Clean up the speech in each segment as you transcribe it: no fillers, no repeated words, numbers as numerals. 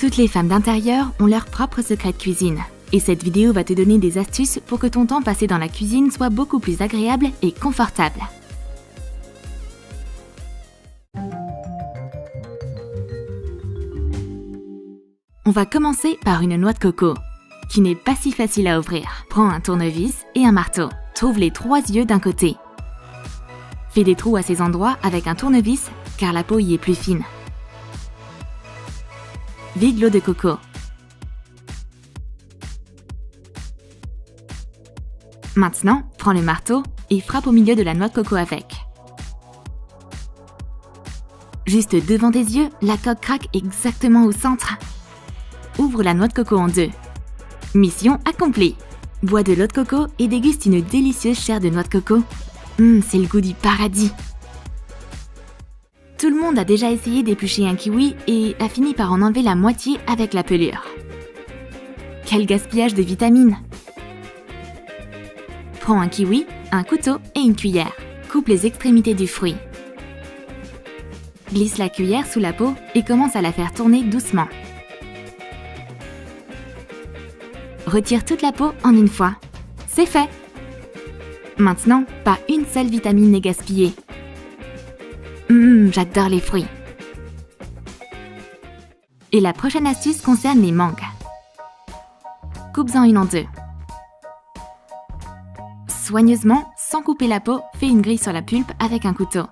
Toutes les femmes d'intérieur ont leur propre secret de cuisine. Et cette vidéo va te donner des astuces pour que ton temps passé dans la cuisine soit beaucoup plus agréable et confortable. On va commencer par une noix de coco, qui n'est pas si facile à ouvrir. Prends un tournevis et un marteau. Trouve les 3 yeux d'un côté. Fais des trous à ces endroits avec un tournevis, car la peau y est plus fine. Vide l'eau de coco. Maintenant, prends le marteau et frappe au milieu de la noix de coco avec. Juste devant tes yeux, la coque craque exactement au centre. Ouvre la noix de coco en deux. Mission accomplie. Bois de l'eau de coco et déguste une délicieuse chair de noix de coco. C'est le goût du paradis. Tout le monde a déjà essayé d'éplucher un kiwi et a fini par en enlever la moitié avec la pelure. Quel gaspillage de vitamines! Prends un kiwi, un couteau et une cuillère. Coupe les extrémités du fruit. Glisse la cuillère sous la peau et commence à la faire tourner doucement. Retire toute la peau en une fois. C'est fait! Maintenant, pas une seule vitamine n'est gaspillée. J'adore les fruits. Et la prochaine astuce concerne les mangues. Coupe-en une en deux. Soigneusement, sans couper la peau, fais une grille sur la pulpe avec un couteau.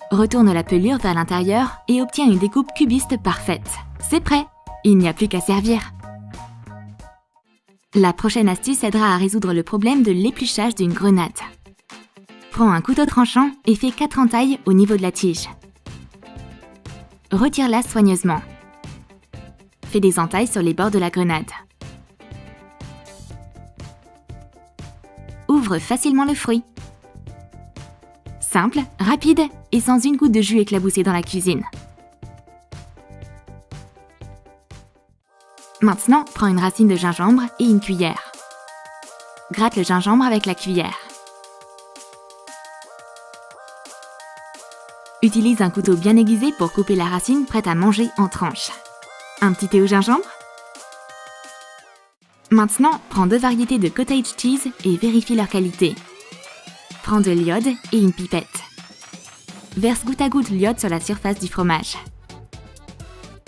Retourne la pelure vers l'intérieur et obtiens une découpe cubiste parfaite. C'est prêt! Il n'y a plus qu'à servir. La prochaine astuce aidera à résoudre le problème de l'épluchage d'une grenade. Prends un couteau tranchant et fais 4 entailles au niveau de la tige. Retire-la soigneusement. Fais des entailles sur les bords de la grenade. Ouvre facilement le fruit. Simple, rapide et sans une goutte de jus éclaboussé dans la cuisine. Maintenant, prends une racine de gingembre et une cuillère. Gratte le gingembre avec la cuillère. Utilise un couteau bien aiguisé pour couper la racine prête à manger en tranches. Un petit thé au gingembre? Maintenant, prends 2 variétés de cottage cheese et vérifie leur qualité. Prends de l'iode et une pipette. Verse goutte à goutte l'iode sur la surface du fromage.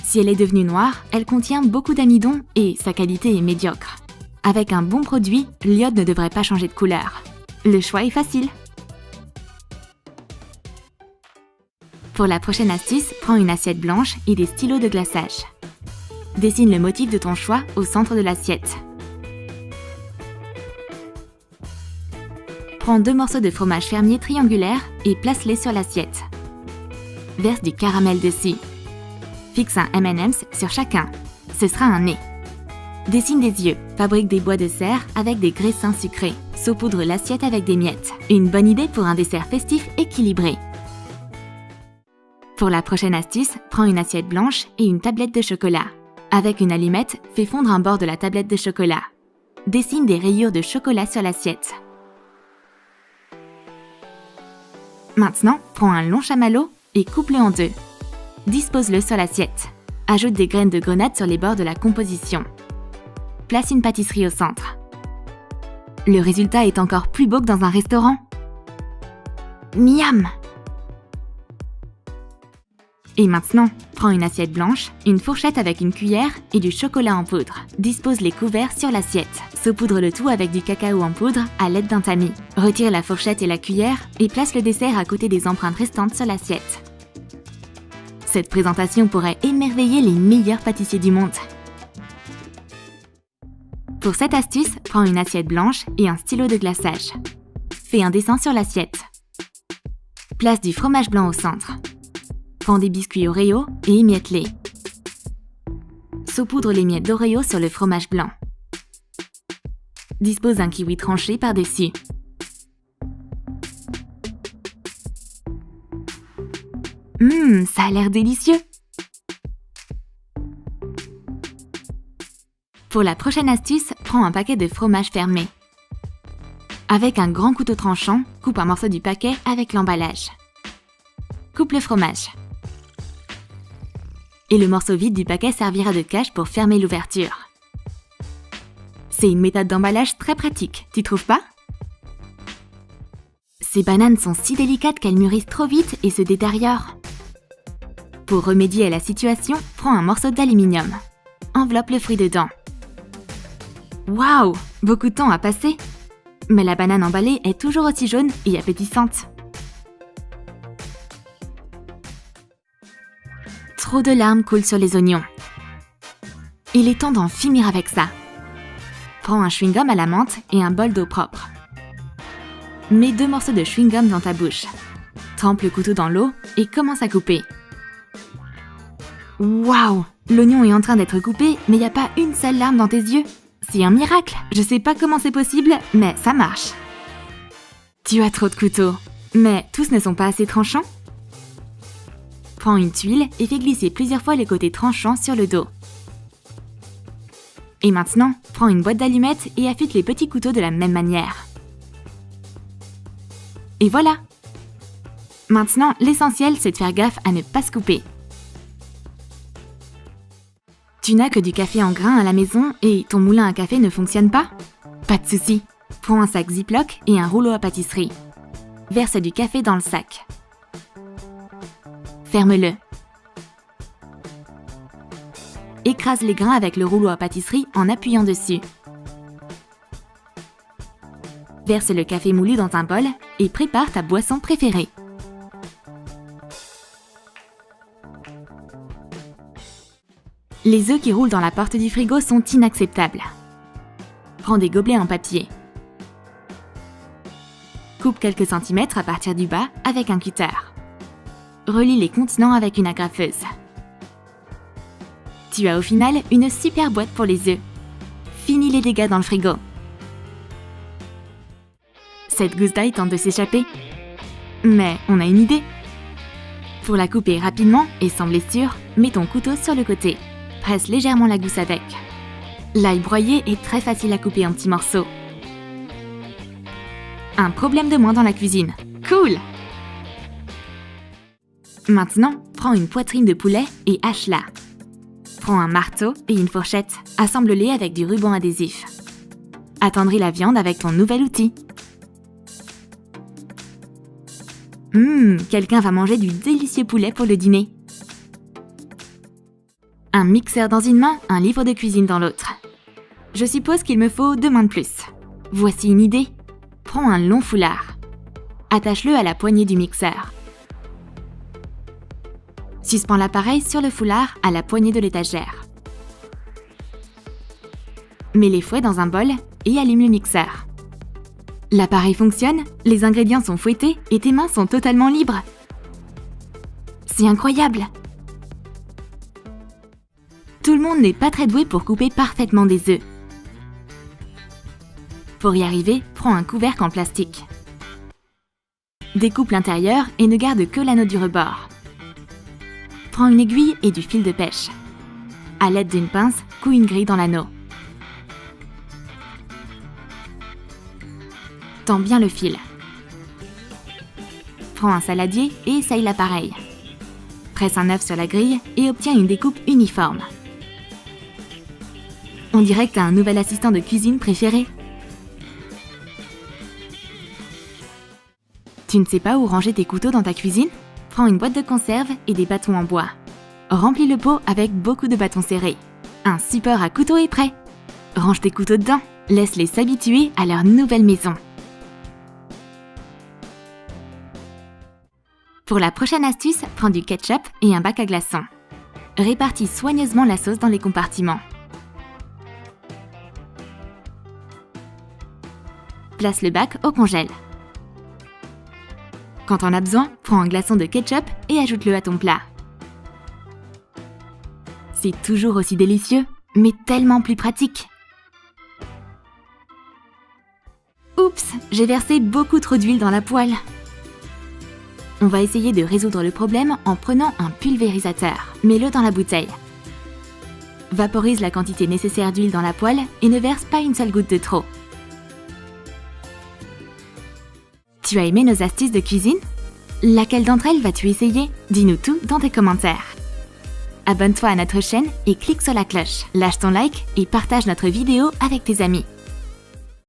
Si elle est devenue noire, elle contient beaucoup d'amidon et sa qualité est médiocre. Avec un bon produit, l'iode ne devrait pas changer de couleur. Le choix est facile. Pour la prochaine astuce, prends une assiette blanche et des stylos de glaçage. Dessine le motif de ton choix au centre de l'assiette. Prends 2 morceaux de fromage fermier triangulaire et place-les sur l'assiette. Verse du caramel dessus. Fixe un M&M's sur chacun. Ce sera un nez. Dessine des yeux. Fabrique des bois de serre avec des graissins sucrés. Saupoudre l'assiette avec des miettes. Une bonne idée pour un dessert festif équilibré. Pour la prochaine astuce, prends une assiette blanche et une tablette de chocolat. Avec une allumette, fais fondre un bord de la tablette de chocolat. Dessine des rayures de chocolat sur l'assiette. Maintenant, prends un long chamallow et coupe-le en 2. Dispose-le sur l'assiette. Ajoute des graines de grenade sur les bords de la composition. Place une pâtisserie au centre. Le résultat est encore plus beau que dans un restaurant. Miam! Et maintenant, prends une assiette blanche, une fourchette avec une cuillère et du chocolat en poudre. Dispose les couverts sur l'assiette. Saupoudre le tout avec du cacao en poudre à l'aide d'un tamis. Retire la fourchette et la cuillère et place le dessert à côté des empreintes restantes sur l'assiette. Cette présentation pourrait émerveiller les meilleurs pâtissiers du monde. Pour cette astuce, prends une assiette blanche et un stylo de glaçage. Fais un dessin sur l'assiette. Place du fromage blanc au centre. Prends des biscuits Oreo et émiette-les. Saupoudre les miettes d'Oreo sur le fromage blanc. Dispose un kiwi tranché par-dessus. Ça a l'air délicieux! Pour la prochaine astuce, prends un paquet de fromage fermé. Avec un grand couteau tranchant, coupe un morceau du paquet avec l'emballage. Coupe le fromage. Et le morceau vide du paquet servira de cache pour fermer l'ouverture. C'est une méthode d'emballage très pratique, tu trouves pas? Ces bananes sont si délicates qu'elles mûrissent trop vite et se détériorent. Pour remédier à la situation, prends un morceau d'aluminium. Enveloppe le fruit dedans. Waouh! Beaucoup de temps a passé. Mais la banane emballée est toujours aussi jaune et appétissante. Trop de larmes coulent sur les oignons. Il est temps d'en finir avec ça. Prends un chewing-gum à la menthe et un bol d'eau propre. Mets 2 morceaux de chewing-gum dans ta bouche. Trempe le couteau dans l'eau et commence à couper. Waouh! L'oignon est en train d'être coupé, mais il n'y a pas une seule larme dans tes yeux. C'est un miracle. Je sais pas comment c'est possible, mais ça marche. Tu as trop de couteaux. Mais tous ne sont pas assez tranchants. Prends une tuile et fais glisser plusieurs fois les côtés tranchants sur le dos. Et maintenant, prends une boîte d'allumettes et affûte les petits couteaux de la même manière. Et voilà! Maintenant, l'essentiel, c'est de faire gaffe à ne pas se couper. Tu n'as que du café en grains à la maison et ton moulin à café ne fonctionne pas? Pas de souci. Prends un sac Ziploc et un rouleau à pâtisserie. Verse du café dans le sac. Ferme-le. Écrase les grains avec le rouleau à pâtisserie en appuyant dessus. Verse le café moulu dans un bol et prépare ta boisson préférée. Les œufs qui roulent dans la porte du frigo sont inacceptables. Prends des gobelets en papier. Coupe quelques centimètres à partir du bas avec un cutter. Relie les contenants avec une agrafeuse. Tu as au final une super boîte pour les œufs. Finis les dégâts dans le frigo. Cette gousse d'ail tente de s'échapper. Mais on a une idée. Pour la couper rapidement et sans blessure, mets ton couteau sur le côté. Presse légèrement la gousse avec. L'ail broyé est très facile à couper en petits morceaux. Un problème de moins dans la cuisine. Cool! Maintenant, prends une poitrine de poulet et hache-la. Prends un marteau et une fourchette. Assemble-les avec du ruban adhésif. Attendris la viande avec ton nouvel outil. Quelqu'un va manger du délicieux poulet pour le dîner. Un mixeur dans une main, un livre de cuisine dans l'autre. Je suppose qu'il me faut 2 mains de plus. Voici une idée. Prends un long foulard. Attache-le à la poignée du mixeur. Suspends l'appareil sur le foulard à la poignée de l'étagère. Mets les fouets dans un bol et allume le mixeur. L'appareil fonctionne, les ingrédients sont fouettés et tes mains sont totalement libres. C'est incroyable! Tout le monde n'est pas très doué pour couper parfaitement des œufs. Pour y arriver, prends un couvercle en plastique. Découpe l'intérieur et ne garde que l'anneau du rebord. Prends une aiguille et du fil de pêche. À l'aide d'une pince, couds une grille dans l'anneau. Tends bien le fil. Prends un saladier et essaye l'appareil. Presse un œuf sur la grille et obtiens une découpe uniforme. On dirait que t'as un nouvel assistant de cuisine préféré. Tu ne sais pas où ranger tes couteaux dans ta cuisine? Prends une boîte de conserve et des bâtons en bois. Remplis le pot avec beaucoup de bâtons serrés. Un support à couteau est prêt. Range tes couteaux dedans. Laisse-les s'habituer à leur nouvelle maison. Pour la prochaine astuce, prends du ketchup et un bac à glaçons. Répartis soigneusement la sauce dans les compartiments. Place le bac au congèle. Quand on a besoin, prends un glaçon de ketchup et ajoute-le à ton plat. C'est toujours aussi délicieux, mais tellement plus pratique. Oups, j'ai versé beaucoup trop d'huile dans la poêle. On va essayer de résoudre le problème en prenant un pulvérisateur. Mets-le dans la bouteille. Vaporise la quantité nécessaire d'huile dans la poêle et ne verse pas une seule goutte de trop. Tu as aimé nos astuces de cuisine? Laquelle d'entre elles vas-tu essayer? Dis-nous tout dans tes commentaires. Abonne-toi à notre chaîne et clique sur la cloche. Lâche ton like et partage notre vidéo avec tes amis.